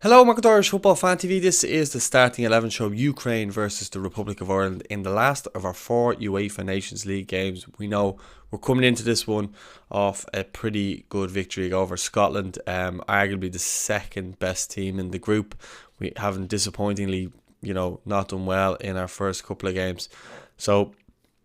Hello, Macadorish Football Fan TV. This is the starting 11 show. Ukraine versus the Republic of Ireland in the last of our four UEFA Nations League games. We know we're coming into this one off a pretty good victory over Scotland, arguably the second best team in the group. We haven't disappointingly, not done well in our first couple of games. So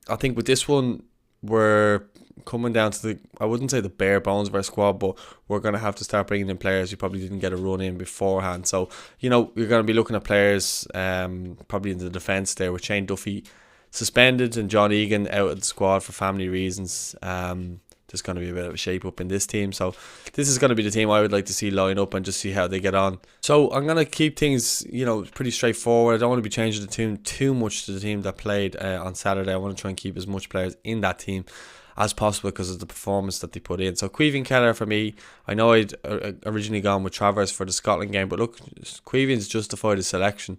I think with this one, we're coming down to I wouldn't say the bare bones of our squad, but we're going to have to start bringing in players who probably didn't get a run in beforehand. So, we're going to be looking at players probably in the defence there with Shane Duffy suspended and John Egan out of the squad for family reasons. There's going to be a bit of a shape up in this team. So this is going to be the team I would like to see line up and just see how they get on. So I'm going to keep things, pretty straightforward. I don't want to be changing the tune too much to the team that played on Saturday. I want to try and keep as much players in that team as possible because of the performance that they put in. So Caoimhín Kelleher for me, I know I'd originally gone with Travers for the Scotland game, but look, Caoimhín's justified his selection.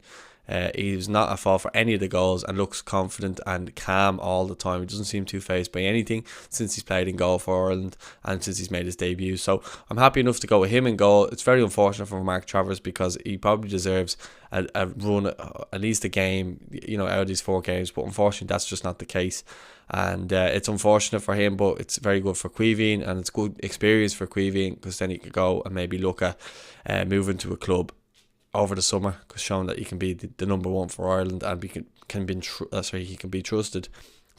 He was not at fault for any of the goals and looks confident and calm all the time. He doesn't seem too fazed by anything since he's played in goal for Ireland and since he's made his debut. So I'm happy enough to go with him in goal. It's very unfortunate for Mark Travers because he probably deserves a run, at least a game, out of these four games. But unfortunately, that's just not the case. And it's unfortunate for him, but it's very good for Caoimhín and it's good experience for Caoimhín because then he could go and maybe look at moving to a club over the summer, because showing that he can be the number one for Ireland and he can be trusted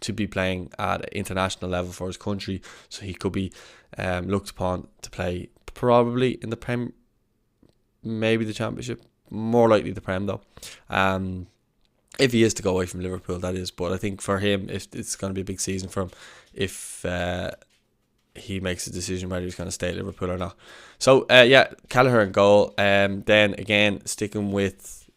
to be playing at an international level for his country. So he could be looked upon to play probably in the Prem, maybe the Championship, more likely the Prem though. If he is to go away from Liverpool, that is. But I think for him, if it's going to be a big season for him, if he makes a decision whether he's going to stay at Liverpool or not. So Kelleher in goal. Then again, sticking with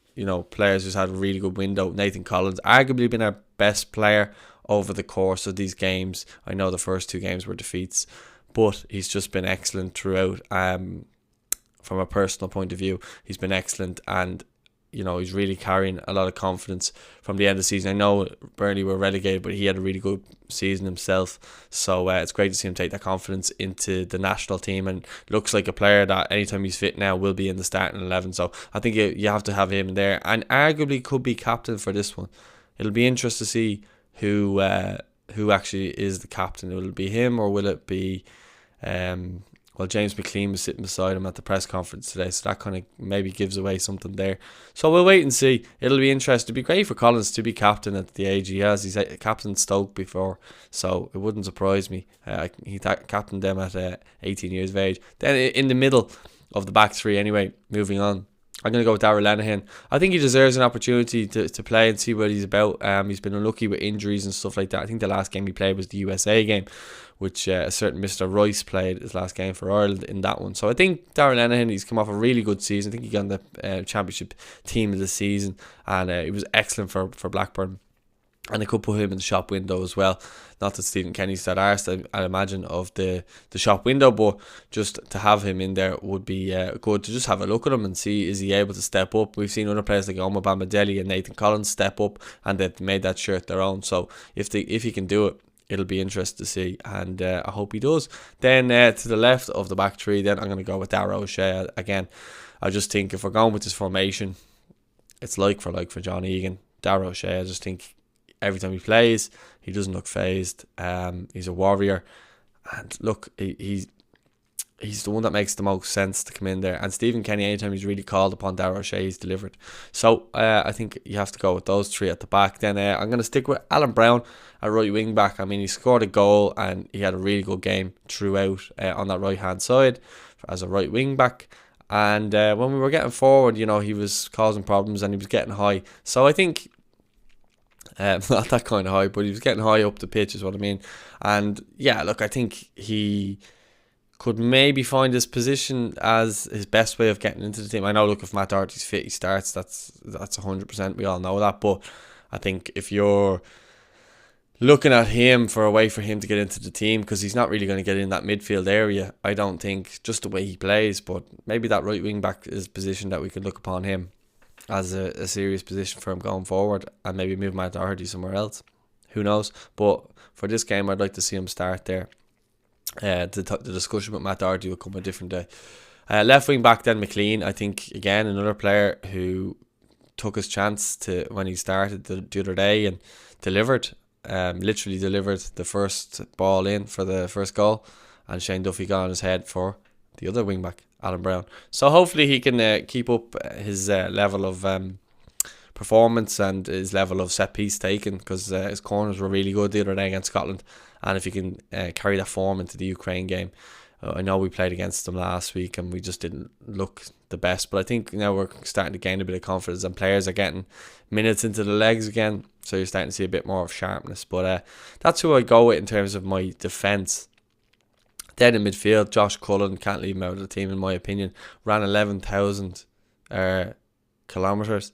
players who's had a really good window. Nathan Collins, arguably been our best player over the course of these games. I know the first two games were defeats, but he's just been excellent throughout. From a personal point of view, he's been excellent, and he's really carrying a lot of confidence from the end of the season. I know Burnley were relegated, but he had a really good season himself. So it's great to see him take that confidence into the national team, and looks like a player that anytime he's fit now will be in the starting 11. So I think you have to have him in there, and arguably could be captain for this one. It'll be interesting to see who actually is the captain. Will it be him or will it be James McLean was sitting beside him at the press conference today, so that kind of maybe gives away something there. So we'll wait and see. It'll be interesting. It'd be great for Collins to be captain at the age he has. He's captain Stoke before, so it wouldn't surprise me. He captained them at 18 years of age. Then in the middle of the back three anyway, moving on, I'm going to go with Daryl Lanagan. I think he deserves an opportunity to play and see what he's about. He's been unlucky with injuries and stuff like that. I think the last game he played was the USA game, which a certain Mr. Rice played his last game for Ireland in that one. So I think Daryl Lanagan, he's come off a really good season. I think he got on the Championship team of the season, and he was excellent for Blackburn. And they could put him in the shop window as well. Not that Stephen Kenny's that arsed, I imagine, of the shop window, but just to have him in there would be good to just have a look at him and see, is he able to step up. We've seen other players like Omar Bamidele and Nathan Collins step up, and they've made that shirt their own. So if he can do it, it'll be interesting to see, and I hope he does. Then to the left of the back three, then I'm going to go with Darragh O'Shea again. I just think if we're going with this formation, it's like for John Egan. Darragh O'Shea, I just think every time he plays, he doesn't look phased. He's a warrior, and look, he's the one that makes the most sense to come in there. And Stephen Kenny, anytime he's really called upon, Daryl O'Shea, he's delivered. So I think you have to go with those three at the back. Then I'm going to stick with Alan Brown at right wing back. I mean, he scored a goal and he had a really good game throughout on that right hand side as a right wing back. And when we were getting forward, he was causing problems and he was getting high. So I think not that kind of high, but he was getting high up the pitch is what I mean. And yeah, look, I think he could maybe find his position as his best way of getting into the team. I know, look, if Matt Doherty's fit, he starts. That's 100%. We all know that. But I think if you're looking at him for a way for him to get into the team, because he's not really going to get in that midfield area, I don't think, just the way he plays. But maybe that right wing back is a position that we could look upon him as a serious position for him going forward, and maybe move Matt Doherty somewhere else. Who knows? But for this game, I'd like to see him start there. The discussion with Matt Doherty will come a different day. Left wing back then McLean. I think again another player who took his chance to when he started the other day and delivered. Literally delivered the first ball in for the first goal, and Shane Duffy got on his head for the other wing back, Alan Brown. So hopefully he can keep up his level of performance and his level of set piece taken, because his corners were really good the other day against Scotland, and if he can carry that form into the Ukraine game. I know we played against them last week and we just didn't look the best, but I think now we're starting to gain a bit of confidence and players are getting minutes into the legs again, so you're starting to see a bit more of sharpness. But that's who I go with in terms of my defence. Then in midfield, Josh Cullen, can't leave him out of the team in my opinion, ran 11,000 kilometres.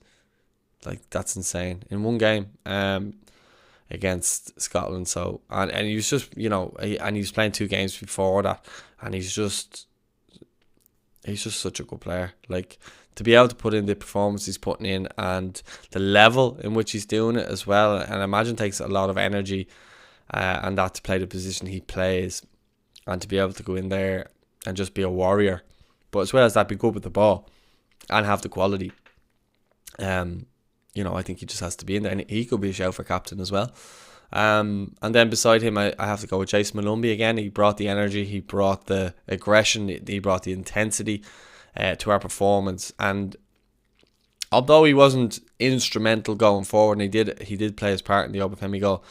Like, that's insane in one game against Scotland. So and he was just, you know, and he was playing 2 games before that, and he's just such a good player. Like, to be able to put in the performance he's putting in and the level in which he's doing it as well, and I imagine takes a lot of energy and that to play the position he plays, and to be able to go in there and just be a warrior, but as well as that be good with the ball and have the quality. You know, I think he just has to be in there, and he could be a shout for captain as well. And then beside him, I have to go with Jason Maloney again. He brought the energy, he brought the aggression, he brought the intensity to our performance. And although he wasn't instrumental going forward, and he did play his part in the Obafemi goal,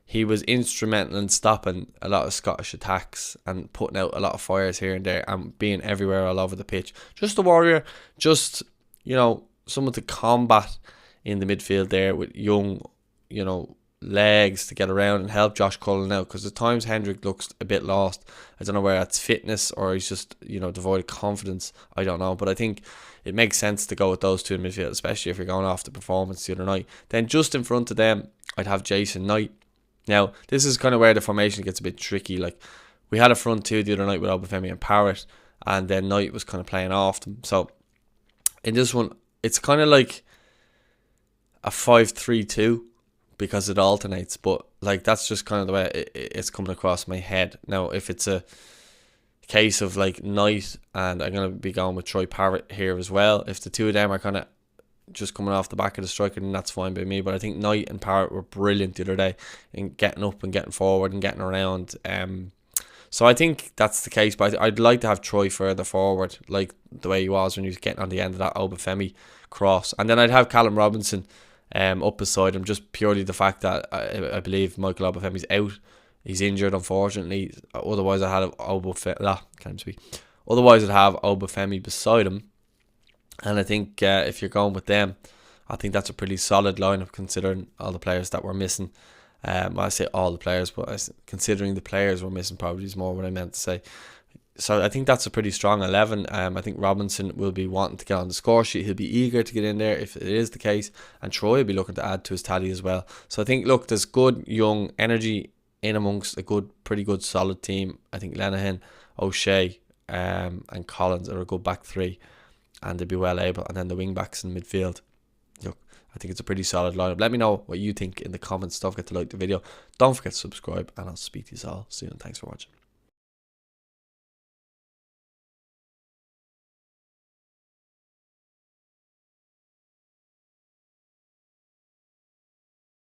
he was instrumental in stopping a lot of Scottish attacks and putting out a lot of fires here and there and being everywhere all over the pitch. Just a warrior, just, you know, someone to combat in the midfield there with young, you know, legs to get around and help Josh Cullen out, because at times Hendrick looks a bit lost. I don't know whether that's fitness or he's just, you know, devoid of confidence. I don't know, but I think it makes sense to go with those two in midfield, especially if you're going off the performance the other night. Then just in front of them, I'd have Jason Knight. Now, this is kind of where the formation gets a bit tricky. Like, we had a front two the other night with Obafemi and Parrott, and then Knight was kind of playing off them. So in this one, it's kind of like a 5-3-2 because it alternates, but like, that's just kind of the way it's coming across my head. Now, if it's a case of like Knight, and I'm going to be going with Troy Parrott here as well, if the two of them are kind of just coming off the back of the striker, then that's fine by me. But I think Knight and Parrott were brilliant the other day in getting up and getting forward and getting around. So I think that's the case, but I'd like to have Troy further forward, like the way he was when he was getting on the end of that Obafemi cross. And then I'd have Callum Robinson up beside him, just purely the fact that I believe Michael Obafemi's out. He's injured, unfortunately. Otherwise, I'd have Obafemi beside him. And I think if you're going with them, I think that's a pretty solid lineup considering all the players that were missing. Well, I say all the players, but considering the players were missing probably is more what I meant to say. So I think that's a pretty strong 11. I think Robinson will be wanting to get on the score sheet. He'll be eager to get in there if it is the case. And Troy will be looking to add to his tally as well. So I think, look, there's good young energy in amongst a pretty good solid team. I think Lanagan, O'Shea and Collins are a good back three, and they'll be well able. And then the wing backs in midfield. Look, I think it's a pretty solid lineup. Let me know what you think in the comments. Don't forget to like the video. Don't forget to subscribe, and I'll speak to you all soon. Thanks for watching.